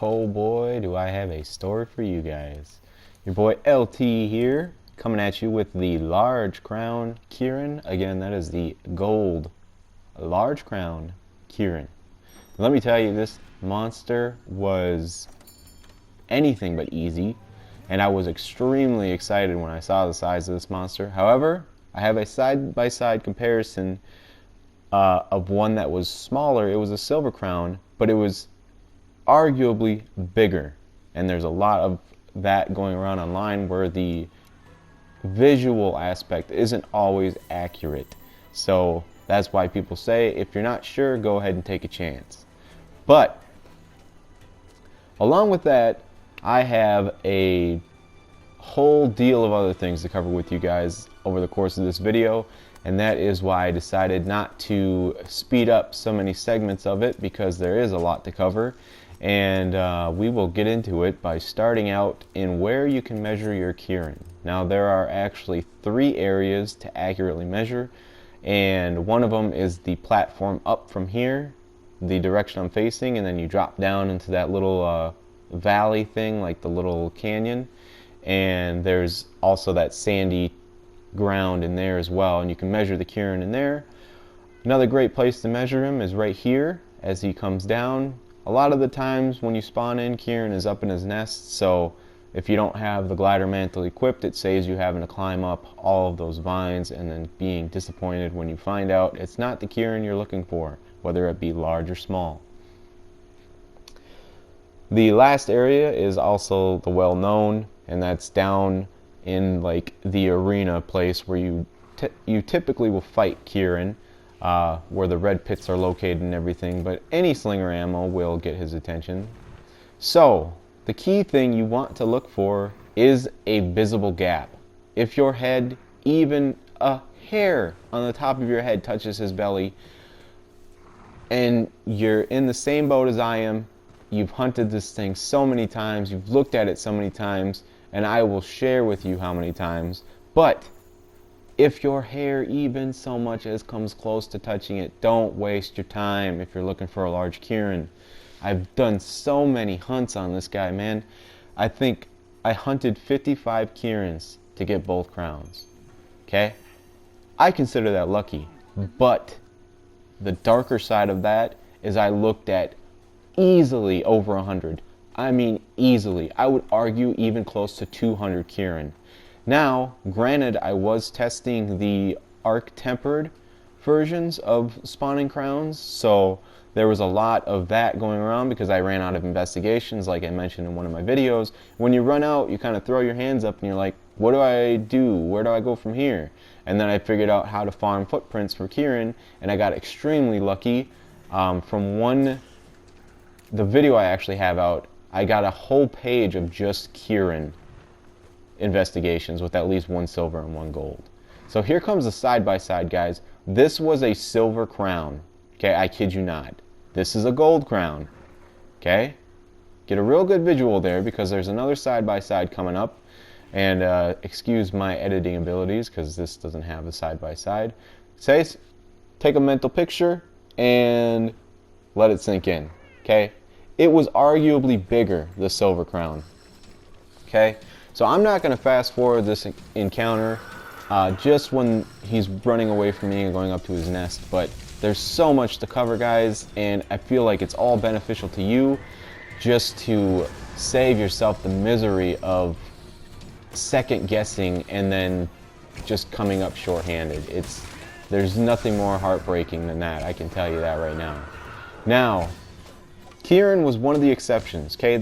Oh boy, do I have a story for you guys. Your boy LT here, coming at you with the large crown Kirin. Again, that is the gold large crown Kirin. Let me tell you, this monster was anything but easy, and I was extremely excited when I saw the size of this monster. However, I have a side-by-side comparison of one that was smaller. It was a silver crown, but it was arguably bigger, and there's a lot of that going around online where the visual aspect isn't always accurate. So that's why people say, if you're not sure, go ahead and take a chance. But along with that, I have a whole deal of other things to cover with you guys over the course of this video, and that is why I decided not to speed up so many segments of it, because there is a lot to cover. And we will get into it by starting out in where you can measure your Kirin. Now, there are actually 3 areas to accurately measure, and one of them is the platform up from here, the direction I'm facing, and then you drop down into that little valley thing, like the little canyon, and there's also that sandy ground in there as well, and you can measure the Kirin in there. Another great place to measure him is right here as he comes down. A lot of the times when you spawn in, Kirin is up in his nest, so if you don't have the glider mantle equipped, it saves you having to climb up all of those vines and then being disappointed when you find out it's not the Kirin you're looking for, whether it be large or small. The last area is also the well-known, and that's down in like the arena place where you typically will fight Kirin. Where the red pits are located and everything, but any slinger ammo will get his attention. So the key thing you want to look for is a visible gap. If your head, even a hair on the top of your head, touches his belly, and you're in the same boat as I am, you've hunted this thing so many times, you've looked at it so many times, and I will share with you how many times, but if your hair even so much as comes close to touching it, don't waste your time if you're looking for a large Kirin. I've done so many hunts on this guy, man. I think I hunted 55 Kirins to get both crowns. Okay? I consider that lucky. But the darker side of that is I looked at easily over 100. I mean easily. I would argue even close to 200 Kirin. Now, granted, I was testing the arc tempered versions of spawning crowns, so there was a lot of that going around because I ran out of investigations, like I mentioned in one of my videos. When you run out, you kind of throw your hands up and you're like, what do I do? Where do I go from here? And then I figured out how to farm footprints for Kirin, and I got extremely lucky. The video I actually have out, I got a whole page of just Kirin investigations with at least 1 silver and 1 gold. So here comes the side-by-side, guys. This was a silver crown. Okay, I kid you not. This is a gold crown. Okay? Get a real good visual there because there's another side-by-side coming up. And excuse my editing abilities because this doesn't have a side-by-side. Take a mental picture and let it sink in. Okay? It was arguably bigger, the silver crown. Okay? So I'm not going to fast forward this encounter just when he's running away from me and going up to his nest, but there's so much to cover, guys, and I feel like it's all beneficial to you just to save yourself the misery of second guessing and then just coming up shorthanded. There's nothing more heartbreaking than that, I can tell you that right now. Now, Kirin was one of the exceptions, okay?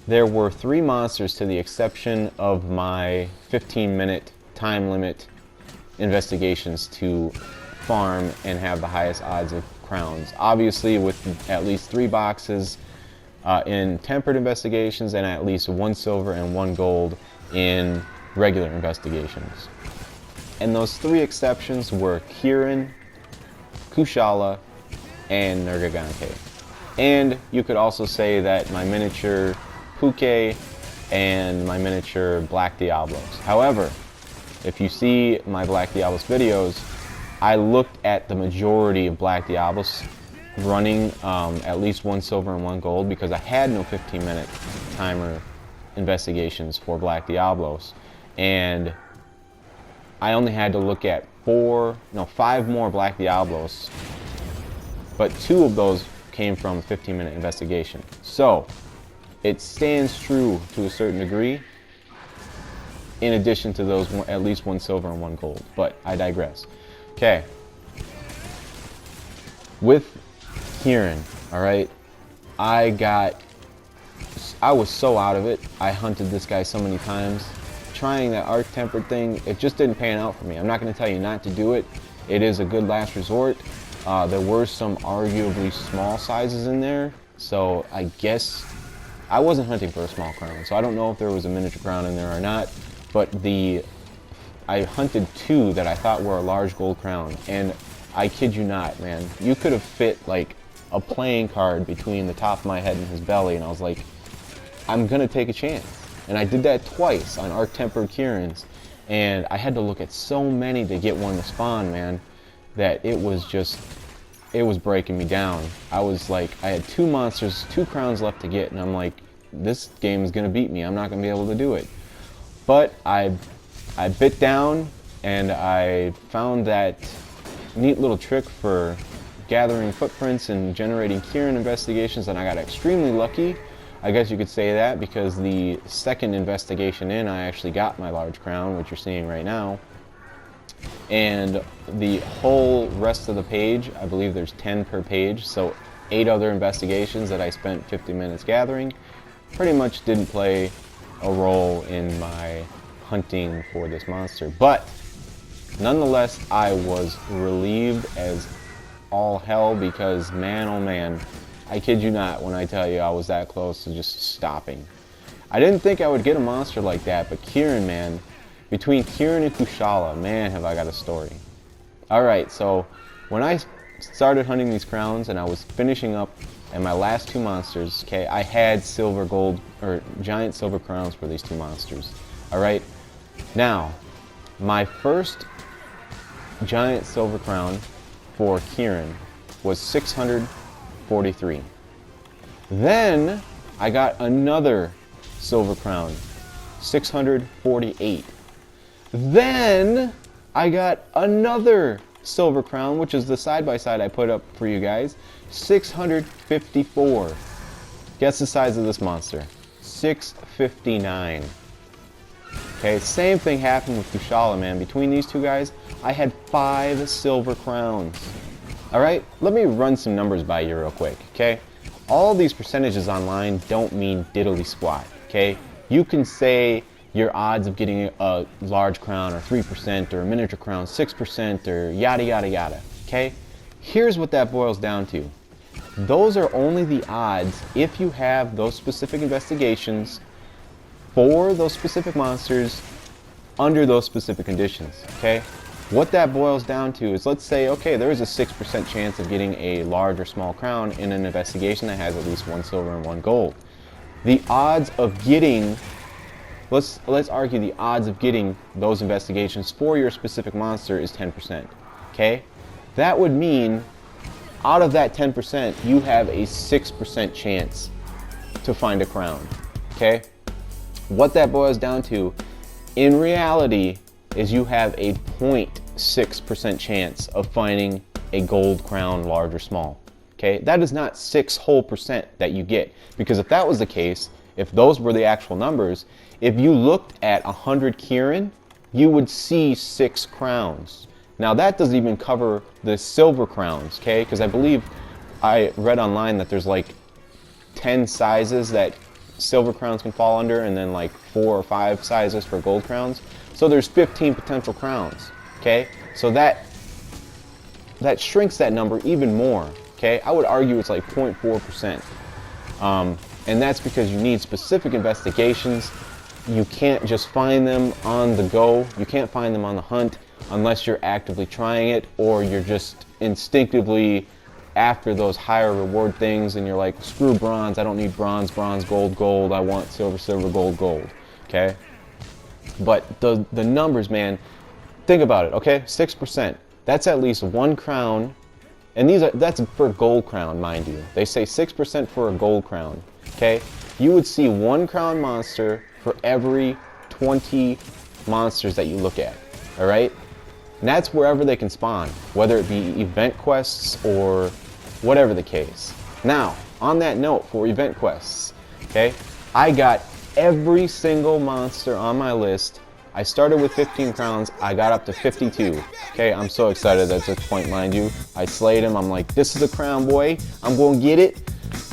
There were 3 monsters to the exception of my 15-minute time limit investigations to farm and have the highest odds of crowns. Obviously, with at least 3 boxes in tempered investigations and at least 1 silver and 1 gold in regular investigations. And those 3 exceptions were Kirin, Kushala, and Nergaganke. And you could also say that my miniature Puke and my miniature Black Diablos. However, if you see my Black Diablos videos, I looked at the majority of Black Diablos running at least 1 silver and 1 gold because I had no 15-minute timer investigations for Black Diablos, and I only had to look at 5 more Black Diablos, but 2 of those came from 15-minute investigation. So it stands true to a certain degree, in addition to those at least 1 silver and 1 gold. But I digress. Okay. With Kirin, all right, I was so out of it. I hunted this guy so many times. Trying that arc tempered thing, it just didn't pan out for me. I'm not going to tell you not to do it. It is a good last resort. There were some arguably small sizes in there, so I guess I wasn't hunting for a small crown, so I don't know if there was a miniature crown in there or not, but I hunted 2 that I thought were a large gold crown, and I kid you not, man, you could have fit like a playing card between the top of my head and his belly, and I was like, I'm gonna take a chance. And I did that twice on arc tempered Kirins, and I had to look at so many to get one to spawn, man, that it was breaking me down. I was like, I had 2 monsters, 2 crowns left to get, and I'm like, this game is gonna beat me. I'm not gonna be able to do it. But I bit down, and I found that neat little trick for gathering footprints and generating Kirin investigations, and I got extremely lucky. I guess you could say that, because the second investigation in, I actually got my large crown, which you're seeing right now. And the whole rest of the page, I believe there's 10 per page, so 8 other investigations that I spent 50 minutes gathering, pretty much didn't play a role in my hunting for this monster. But nonetheless, I was relieved as all hell, because man, oh man, I kid you not when I tell you I was that close to just stopping. I didn't think I would get a monster like that, but Kirin, man, between Kirin and Kushala, man, have I got a story. Alright, so when I started hunting these crowns and I was finishing up and my last 2 monsters, okay, I had silver, gold, or giant silver crowns for these 2 monsters. Alright, now, my first giant silver crown for Kirin was 643. Then I got another silver crown, 648. Then I got another silver crown, which is the side-by-side I put up for you guys, 654. Guess the size of this monster, 659. Okay, same thing happened with Kushala, man. Between these 2 guys, I had 5 silver crowns. Alright, let me run some numbers by you real quick, okay? All these percentages online don't mean diddly squat, okay? You can say your odds of getting a large crown are 3%, or a miniature crown 6%, or yada yada yada, okay? Here's what that boils down to. Those are only the odds if you have those specific investigations for those specific monsters under those specific conditions, okay? What that boils down to is, let's say, okay, there is a 6% chance of getting a large or small crown in an investigation that has at least 1 silver and 1 gold. The odds of getting, let's argue the odds of getting those investigations for your specific monster is 10%, okay? That would mean, out of that 10%, you have a 6% chance to find a crown, okay? What that boils down to, in reality, is you have a 0.6% chance of finding a gold crown, large or small. Okay, that is not 6 whole percent that you get, because if that was the case, if those were the actual numbers, if you looked at 100 Kirin, you would see 6 crowns. Now that doesn't even cover the silver crowns, okay? Because I believe I read online that there's like 10 sizes that silver crowns can fall under, and then like 4 or 5 sizes for gold crowns. So there's 15 potential crowns, okay? So that shrinks that number even more, okay? I would argue it's like 0.4%. And that's because you need specific investigations. You can't just find them on the go. You can't find them on the hunt unless you're actively trying it, or you're just instinctively after those higher reward things and you're like, screw bronze, I don't need bronze, bronze, gold, gold, I want silver, silver, gold, gold, okay? But the numbers, man, think about it, okay? 6%, that's at least 1 crown And that's for gold crown, mind you. They say 6% for a gold crown, okay? You would see 1 crown monster for every 20 monsters that you look at, all right? And that's wherever they can spawn, whether it be event quests or whatever the case. Now, on that note, for event quests, okay, I got every single monster on my list. I started with 15 crowns, I got up to 52. Okay, I'm so excited at this point, mind you. I slayed him, I'm like, this is a crown, boy, I'm gonna get it.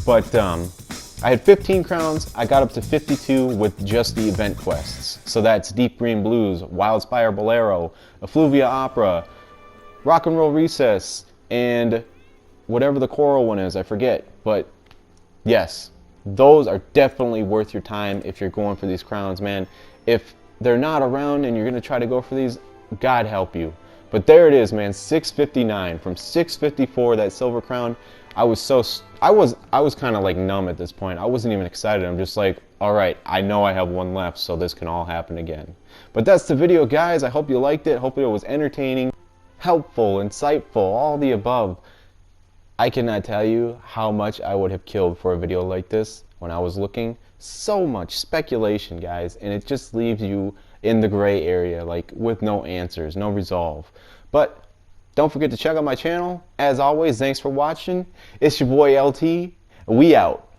But I had 15 crowns, I got up to 52 with just the event quests. So that's Deep Green Blues, Wildspire Bolero, Effluvia Opera, Rock and Roll Recess, and whatever the choral one is, I forget. But yes, those are definitely worth your time if you're going for these crowns, man. If they're not around and you're gonna try to go for these, God help you. But there it is, man, 659 from 654, that silver crown. I was kind of like numb at this point. I wasn't even excited. I'm just like, all right, I know I have one left, so this can all happen again. But that's the video, guys. I hope you liked it. Hopefully it was entertaining, helpful, insightful, all the above. I cannot tell you how much I would have killed for a video like this when I was looking. So much speculation, guys, and it just leaves you in the gray area, like with no answers, no resolve. But don't forget to check out my channel. As always, thanks for watching. It's your boy LT. We out.